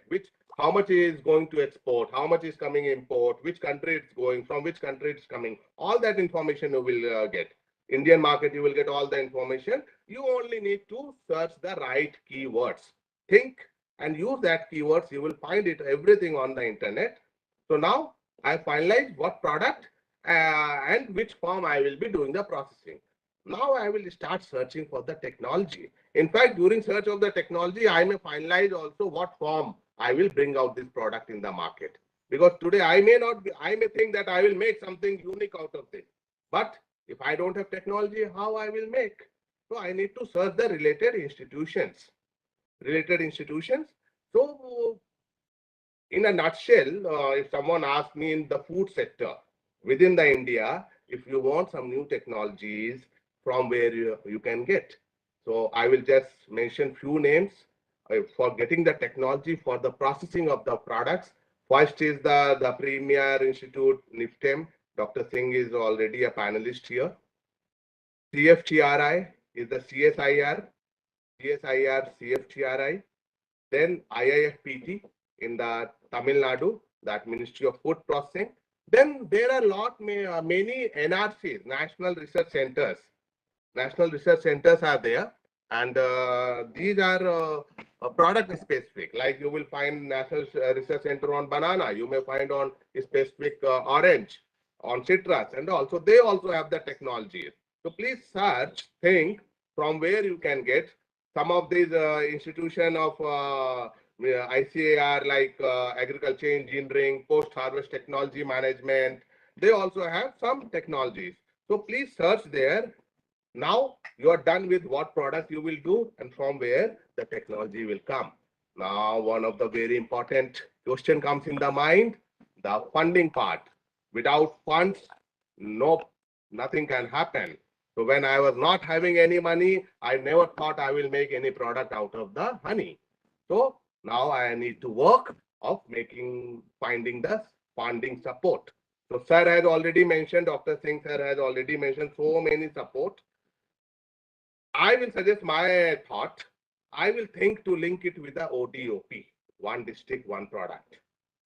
Speaker 3: how much is going to export, how much is coming import, which country it's going, from which country it's coming. All that information you will get. Indian market, you will get all the information. You only need to search the right keywords. Think and use that keywords. You will find it everything on the internet. So now I finalized what product and which form I will be doing the processing. Now I will start searching for the technology. In fact, during search of the technology, I may finalize also what form I will bring out this product in the market. Because today I may think that I will make something unique out of this. But if I don't have technology, how I will make? So I need to search the related institutions. So in a nutshell, if someone asks me in the food sector within the India, if you want some new technologies, from where you can get. So I will just mention few names for getting the technology for the processing of the products. First is the Premier Institute, NIFTEM. Dr. Singh is already a panelist here. CFTRI is the CSIR, CFTRI. Then IIFPT in the Tamil Nadu, that Ministry of Food Processing. Then there are many NRCs, National Research Centers. National Research Centers are there, and these are product specific. Like you will find National Research Center on banana, you may find on specific orange, on citrus, and also they also have the technologies. So please search, think from where you can get some of these institution of ICAR like agriculture engineering, post-harvest technology management. They also have some technologies. So please search there. Now you are done with what product you will do and from where the technology will come. Now one of the very important question comes in the mind, the funding part. Without funds, nothing can happen. So when I was not having any money, I never thought I will make any product out of the honey. So now I need to work of finding the funding support. So sir has already mentioned, Dr. Singh sir has already mentioned so many support. I will suggest my thought. I will think to link it with the ODOP, one district, one product,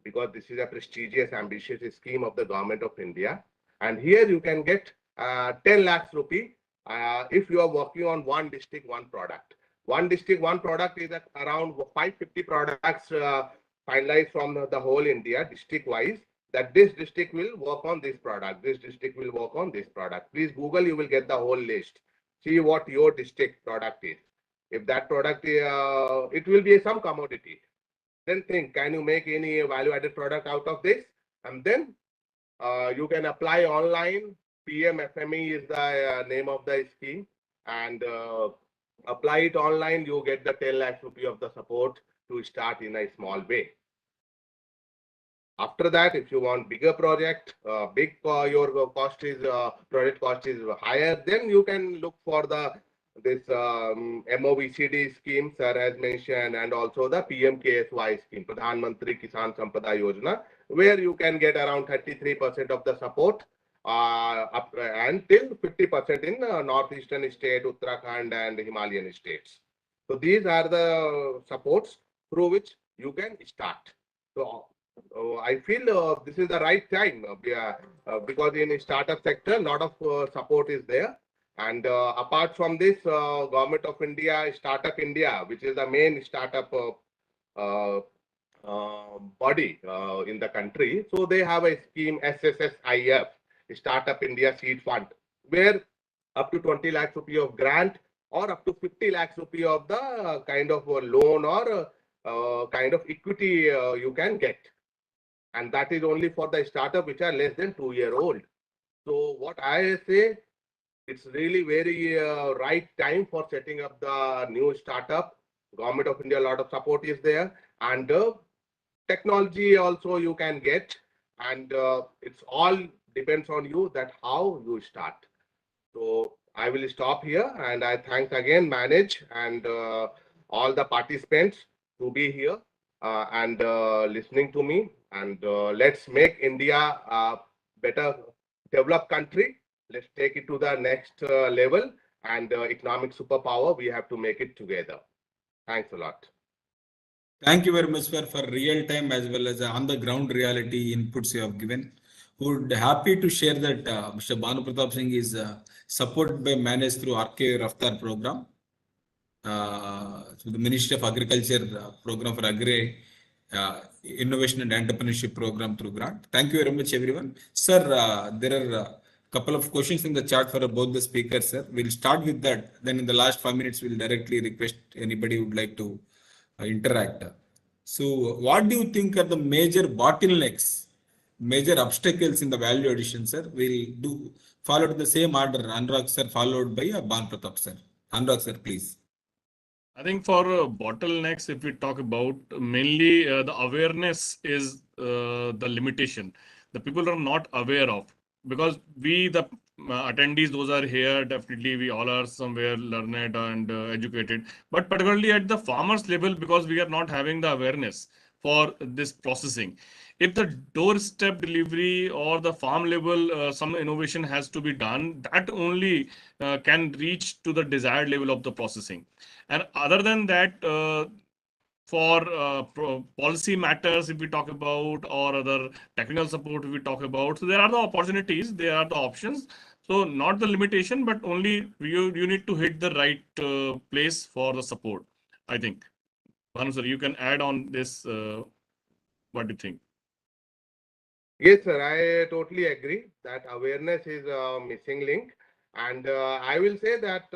Speaker 3: because this is a prestigious, ambitious scheme of the government of India. And here you can get 10 lakhs rupee if you are working on one district, one product. One district, one product is around 550 products finalized from the whole India, district-wise, that this district will work on this product, this district will work on this product. Please Google, you will get the whole list. See what your district product is. If that product, it will be some commodity. Then think, can you make any value-added product out of this? And then you can apply online. PMFME is the name of the scheme. And apply it online, you get the 10 lakhs rupee of the support to start in a small way. After that, if you want bigger project, your cost is project cost is higher, then you can look for this MoVCD scheme, sir has mentioned, and also the PMKSY scheme, Pradhan Mantri Kisan Sampada Yojana, where you can get around 33% of the support until 50% in northeastern state, Uttarakhand and Himalayan states. So these are the supports through which you can start. So I feel this is the right time because in startup sector, a lot of support is there. And apart from this, Government of India, Startup India, which is the main startup body in the country. So they have a scheme SSSIF, Startup India Seed Fund, where up to 20 lakhs rupee of grant or up to 50 lakhs rupee of the kind of loan or kind of equity you can get. And that is only for the startup which are less than 2-year-old. So what I say, it's really very right time for setting up the new startup. Government of India, a lot of support is there, and technology also you can get, and it's all depends on you that how you start. So I will stop here, and I thank again Manage and all the participants to be here. and listening to me. And let's make India a better developed country. Let's take it to the next level, and economic superpower. We have to make it together. Thanks a lot.
Speaker 1: Thank you very much, sir, for real time as well as on the ground reality inputs you have given. Would happy to share that Mr. Bhanu Pratap Singh is supported by managed through RKVY-RAFTAAR program. So the Ministry of Agriculture program for Agri Innovation and Entrepreneurship program through grant. Thank you very much, everyone. Sir, there are a couple of questions in the chat for both the speakers, sir. We'll start with that. Then in the last 5 minutes, we'll directly request anybody who would like to interact. So what do you think are the major bottlenecks, major obstacles in the value addition, sir? We'll do follow the same order. Anurag sir followed by Bhanu Pratap sir. Anurag sir, please.
Speaker 2: I think for bottlenecks, if we talk about mainly the awareness is the limitation. The people are not aware of, because we, the attendees, those are here, definitely we all are somewhere learned and educated, but particularly at the farmers level, because we are not having the awareness for this processing. If the doorstep delivery or the farm level, some innovation has to be done, that only can reach to the desired level of the processing. And other than that, for policy matters, if we talk about, or other technical support, if we talk about, so there are the opportunities, there are the options. So not the limitation, but only you need to hit the right place for the support, I think. Bhanu sir, you can add on this. What do you think?
Speaker 3: Yes, sir. I totally agree that awareness is a missing link, and I will say that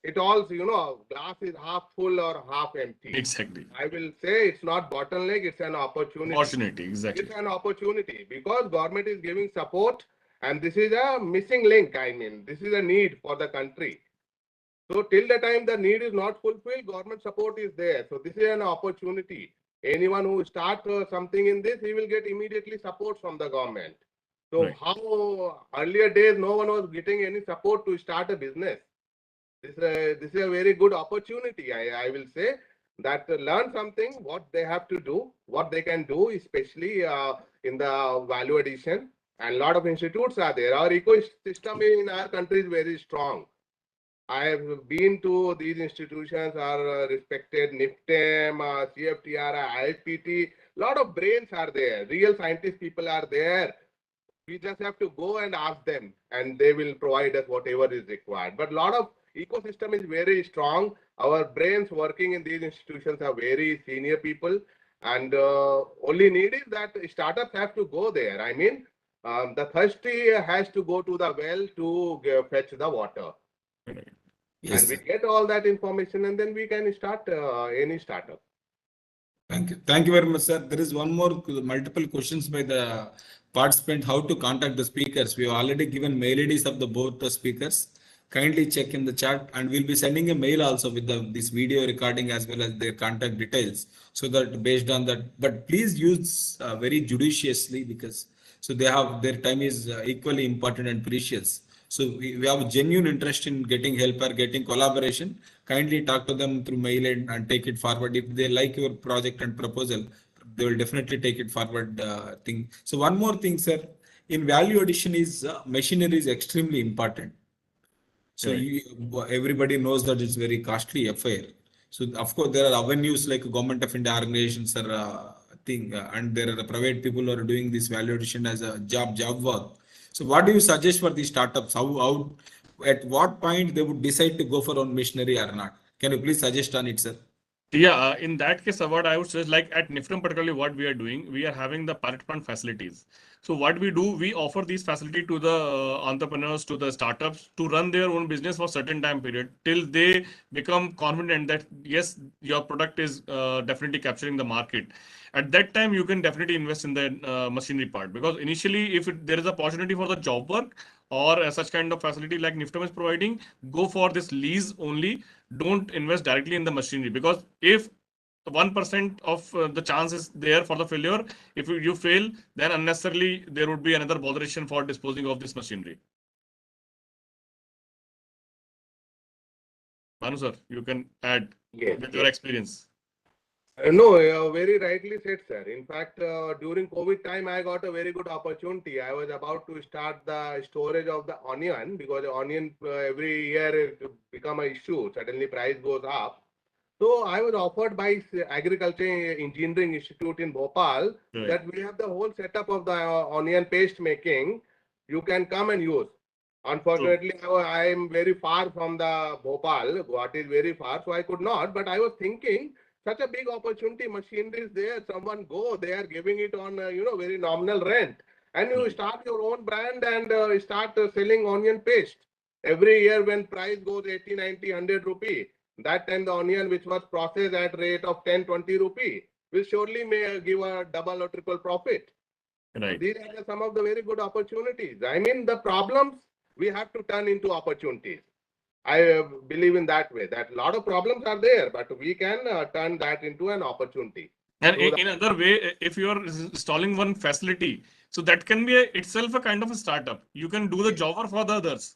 Speaker 3: it all, glass is half full or half empty.
Speaker 2: Exactly.
Speaker 3: I will say it's not bottleneck, it's an opportunity.
Speaker 2: Opportunity, exactly.
Speaker 3: It's an opportunity because government is giving support, and this is a missing link. I mean, this is a need for the country. So till the time the need is not fulfilled, government support is there. So this is an opportunity. Anyone who starts something in this, he will get immediately support from the government. So
Speaker 2: Right.
Speaker 3: how earlier days no one was getting any support to start a business. This is a very good opportunity. I will say that learn something, what they have to do, what they can do, especially in the value addition. And a lot of institutes are there. Our ecosystem in our country is very strong. I have been to these institutions, are respected, NIFTEM, CFTR, IFPT. A lot of brains are there. Real scientist people are there. We just have to go and ask them, and they will provide us whatever is required. But a lot of ecosystem is very strong. Our brains working in these institutions are very senior people, and only need is that startups have to go there. I mean, the thirsty has to go to the well to fetch the water.
Speaker 1: Yes,
Speaker 3: And we
Speaker 1: sir.
Speaker 3: get all that information, and then we can start any startup.
Speaker 1: Thank you. Thank you very much, sir. There is one more multiple questions by the participant. How to contact the speakers? We have already given mail IDs of the both the speakers. Kindly check in the chat, and we'll be sending a mail also with this video recording as well as their contact details. So that based on that, but please use very judiciously, because so they have their time is equally important and precious. So we have a genuine interest in getting help or getting collaboration. Kindly talk to them through mail and take it forward. If they like your project and proposal, they will definitely take it forward. Thing. So one more thing, sir. In value addition is machinery is extremely important. So
Speaker 2: Right.
Speaker 1: everybody knows that it's very costly affair. So of course there are avenues like Government of India organizations are thing, and there are private people who are doing this value addition as a job work. So what do you suggest for these startups? How at what point they would decide to go for own machinery or not? Can you please suggest on it, sir?
Speaker 2: Yeah, in that case, what I would say is, like at NIFTEM, particularly what we are doing, we are having the pilot plant facilities. So what we do, we offer these facility to the entrepreneurs, to the startups to run their own business for certain time period till they become confident that yes, your product is definitely capturing the market. At that time, you can definitely invest in the machinery part, because initially, if there is a opportunity for the job work or such kind of facility like NIFTEM is providing, go for this lease only. Don't invest directly in the machinery, because if 1% of the chance is there for the failure, if you fail, then unnecessarily there would be another botheration for disposing of this machinery. Manu sir, you can add
Speaker 3: Yes,
Speaker 2: with your experience.
Speaker 3: No, very rightly said, sir. In fact, during COVID time, I got a very good opportunity. I was about to start the storage of the onion because the onion every year it become an issue. Suddenly price goes up. So I was offered by Agriculture Engineering Institute in Bhopal
Speaker 2: Right.
Speaker 3: that we have the whole setup of the onion paste making. You can come and use.
Speaker 2: True.
Speaker 3: Unfortunately, I am very far from the Bhopal. Guwahati is very far, so I could not. But I was thinking such a big opportunity, machinery is there, someone go, they are giving it on, very nominal rent. And you
Speaker 2: Right.
Speaker 3: start your own brand and start selling onion paste. Every year when price goes 80, 90, 100 rupee, that time the onion which was processed at rate of 10, 20 rupee will surely may give a double or triple profit. So
Speaker 2: Right.
Speaker 3: these are some of the very good opportunities. I mean, the problems we have to turn into opportunities. I believe in that way, that a lot of problems are there, but we can turn that into an opportunity.
Speaker 2: And
Speaker 3: Through the,
Speaker 2: in other way, if you are installing one facility, so that can be itself a kind of a startup. You can do the
Speaker 3: yes,
Speaker 2: job for the others.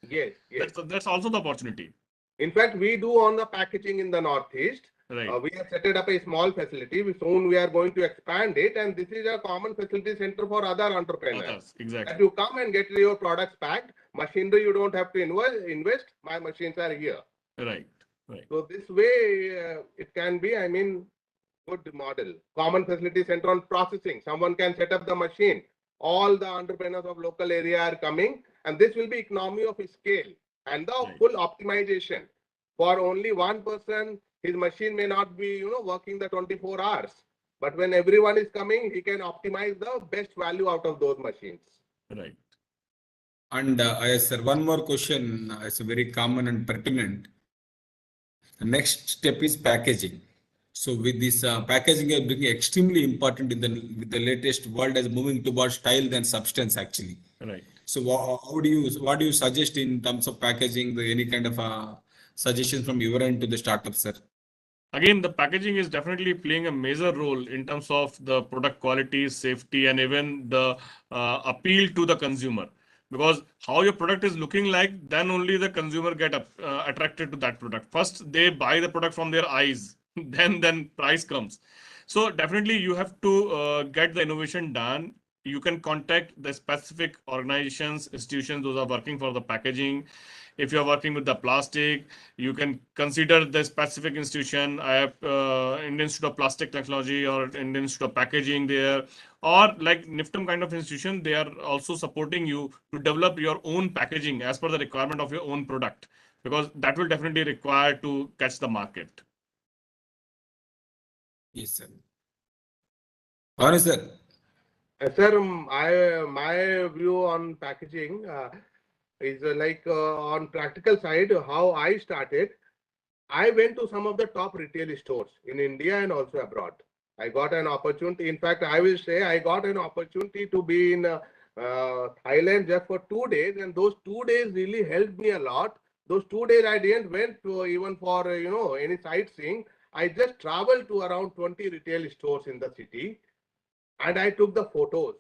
Speaker 3: yes, yes.
Speaker 2: That's also the opportunity.
Speaker 3: In fact, we do on the packaging in the Northeast.
Speaker 2: Right.
Speaker 3: We have set up a small facility. Soon we are going to expand it, and this is a common facility center for other entrepreneurs.
Speaker 2: Others.
Speaker 3: That
Speaker 2: Exactly.
Speaker 3: you come and get your products packed. Machinery you don't have to invest. My machines are here.
Speaker 2: Right. Right.
Speaker 3: So this way it can be. I mean, good model. Common facility center on processing. Someone can set up the machine. All the entrepreneurs of local area are coming, and this will be economy of scale and the
Speaker 2: Right.
Speaker 3: full optimization. For only one person, his machine may not be, working the 24 hours. But when everyone is coming, he can optimize the best value out of those machines.
Speaker 2: Right.
Speaker 1: And yes, sir, one more question. It's very common and pertinent. The next step is packaging. So with this packaging is becoming extremely important in the with the latest world as moving towards style than substance actually.
Speaker 2: Right.
Speaker 1: So how do you what do you suggest in terms of packaging? Any kind of suggestion from your end to the startup, sir?
Speaker 2: Again, the packaging is definitely playing a major role in terms of the product quality, safety, and even the appeal to the consumer. Because how your product is looking like, then only the consumer get attracted to that product. First, they buy the product from their eyes, then price comes. So definitely, you have to get the innovation done. You can contact the specific organizations, institutions, those are working for the packaging. If you are working with the plastic, you can consider the specific institution. I have Indian Institute of Plastic Technology or Indian Institute of Packaging there, or like NIFTM kind of institution. They are also supporting you to develop your own packaging as per the requirement of your own product, because that will definitely require to catch the market.
Speaker 1: Yes, sir. Or sir?
Speaker 3: Sir, my view on packaging is like on practical side, how I started. I went to some of the top retail stores in India and also abroad. I got an opportunity. In fact, I will say I got an opportunity to be in Thailand just for 2 days, and those 2 days really helped me a lot. Those 2 days I didn't went to even for any sightseeing. I just traveled to around 20 retail stores in the city, and I took the photos.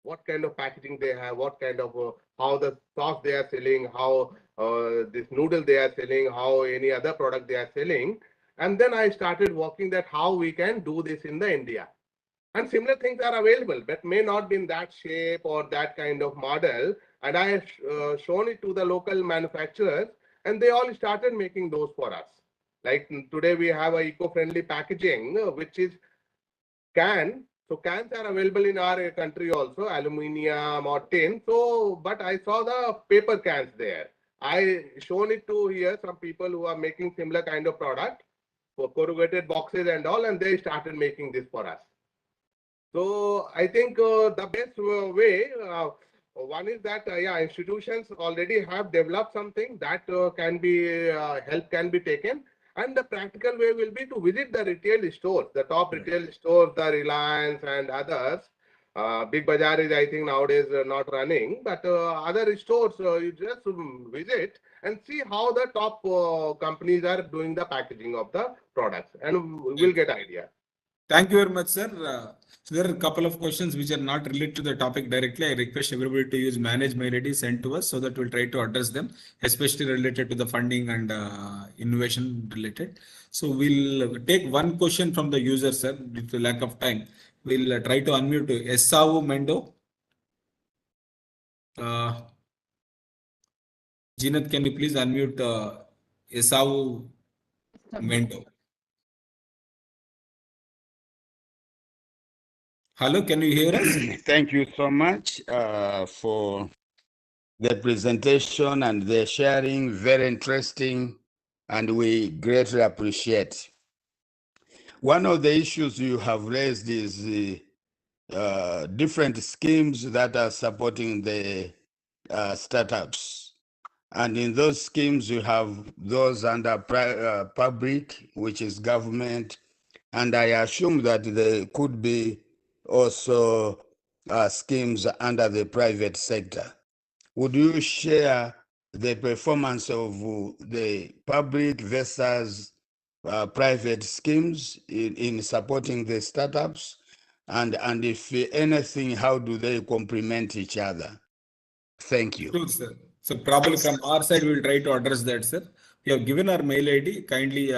Speaker 3: What kind of packaging they have, what kind of how the sauce they are selling, how this noodle they are selling, how any other product they are selling, and then I started working that how we can do this in the India. And similar things are available, but may not be in that shape or that kind of model. And I have shown it to the local manufacturers, and they all started making those for us. Like today, we have a eco-friendly packaging, which is can. So cans are available in our country also, aluminium or tin. So, but I saw the paper cans there. I shown it to here some people who are making similar kind of product for corrugated boxes and all, and they started making this for us. So I think the best way, one is that yeah, institutions already have developed something that can be help can be taken, and the practical way will be to visit the retail stores, the top
Speaker 2: Right.
Speaker 3: retail stores, the Reliance and others. Big Bazaar is, I think, nowadays not running, but other stores you just visit and see how the top companies are doing the packaging of the products, and we'll get idea.
Speaker 1: Thank you very much, sir. So there are a couple of questions which are not related to the topic directly. I request everybody to use manage mail ID sent to us so that we'll try to address them, especially related to the funding and innovation related. So we'll take one question from the user, sir, due to lack of time. We'll try to unmute Esau Mendo. Jeanette, can you please unmute Esau Mendo? Hello, can you hear us?
Speaker 5: Thank you so much for the presentation and the sharing. Very interesting, and we greatly appreciate. One of the issues you have raised is the different schemes that are supporting the startups. And in those schemes, you have those under public, which is government. And I assume that there could be also schemes under the private sector. Would you share the performance of the public versus private schemes in supporting the startups? And if anything, how do they complement each other? Thank you.
Speaker 1: Sure, sir. So probably from our side, we'll try to address that, sir. We have given our mail ID. Kindly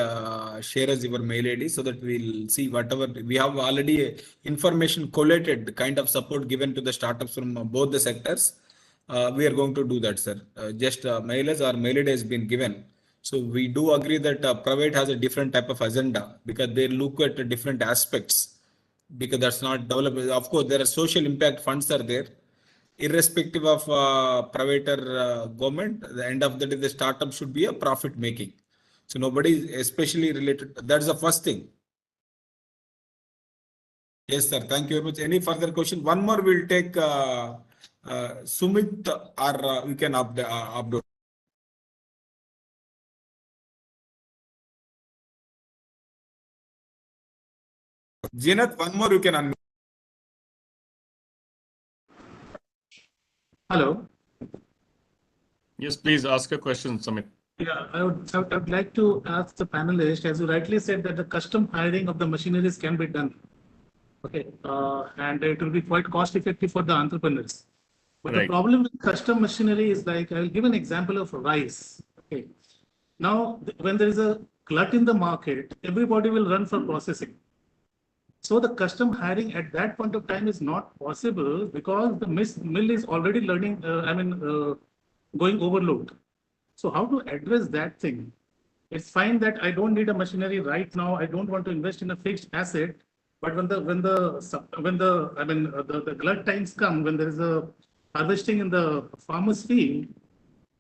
Speaker 1: share us your mail ID so that we'll see whatever we have already information collated, the kind of support given to the startups from both the sectors. We are going to do that, sir. Just mail us. Our mail ID has been given. So we do agree that private has a different type of agenda because they look at different aspects because that's not developed. Of course, there are social impact funds are there irrespective of private or government. At the end of the day, the startup should be a profit making. So nobody especially related. That's the first thing. Yes, sir. Thank you very much. Any further question? One more we'll take Sumit or we can upload. Zenith, one more you can unmute.
Speaker 6: Hello.
Speaker 2: Yes, please ask a question, Sumit.
Speaker 6: Yeah, I would like to ask the panelist, as you rightly said, that the custom hiring of the machineries can be done. Okay, and it will be quite cost effective for the entrepreneurs. But
Speaker 2: Right.
Speaker 6: the problem with custom machinery is like, I'll give an example of rice. Okay. Now, when there is a glut in the market, everybody will run for processing. So the custom hiring at that point of time is not possible because the mill is already going overload. So how to address that thing? It's fine that I don't need a machinery right now. I don't want to invest in a fixed asset. But when the glut times come, when there is a harvesting in the farmer's field,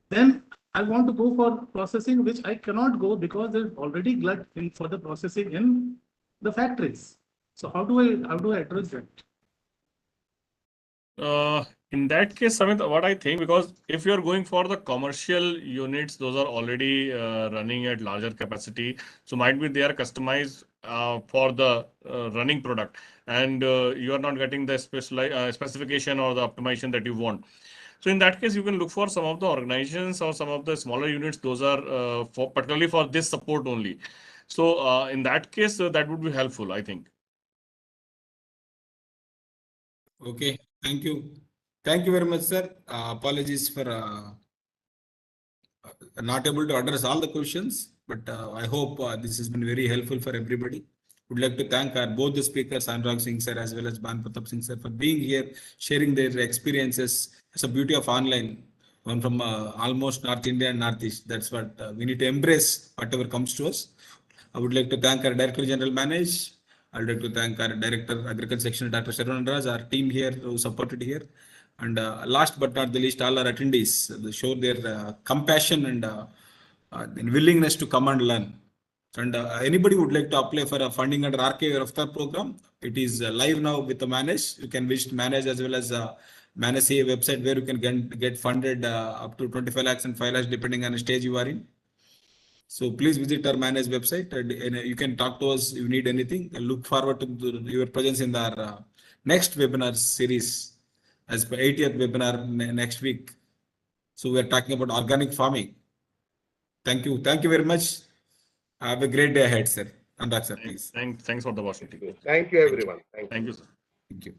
Speaker 6: then I want to go for processing, which I cannot go because there's already glut in for the processing in the factories. So how do I address that?
Speaker 2: In that case, Samit, what I think, because if you're going for the commercial units, those are already running at larger capacity. So might be they are customized for the running product, and you are not getting the specification or the optimization that you want. So in that case, you can look for some of the organizations or some of the smaller units. Those are particularly for this support only. So in that case, that would be helpful, I think.
Speaker 1: Okay, thank you. Thank you very much, sir. Apologies for not able to address all the questions, but I hope this has been very helpful for everybody. Would like to thank both the speakers, Anurag Singh sir as well as Ban Pratap Singh sir, for being here, sharing their experiences. It's a beauty of online. One from almost North India and Northeast. That's what we need to embrace, whatever comes to us. I would like to thank our Director General Manage. I would like to thank our Director Agriculture Section, Dr. Sharwan Raj, our team here who supported here. And last but not the least, all our attendees, they show their compassion and willingness to come and learn. And anybody would like to apply for a funding under RKVY-RAFTAAR program, it is live now with the Manage. You can visit Manage as well as Manage CA website where you can get funded up to 25 lakhs and 5 lakhs depending on the stage you are in. So please visit our Manage website and you can talk to us if you need anything. I look forward to your presence in our next webinar series as per 80th webinar next week. So we are talking about organic farming. Thank you. Thank you very much. Have a great day ahead, sir. Anurag sir, please.
Speaker 2: Thanks for the opportunity.
Speaker 3: Thank you, everyone.
Speaker 2: Thank you, sir.
Speaker 1: Thank you.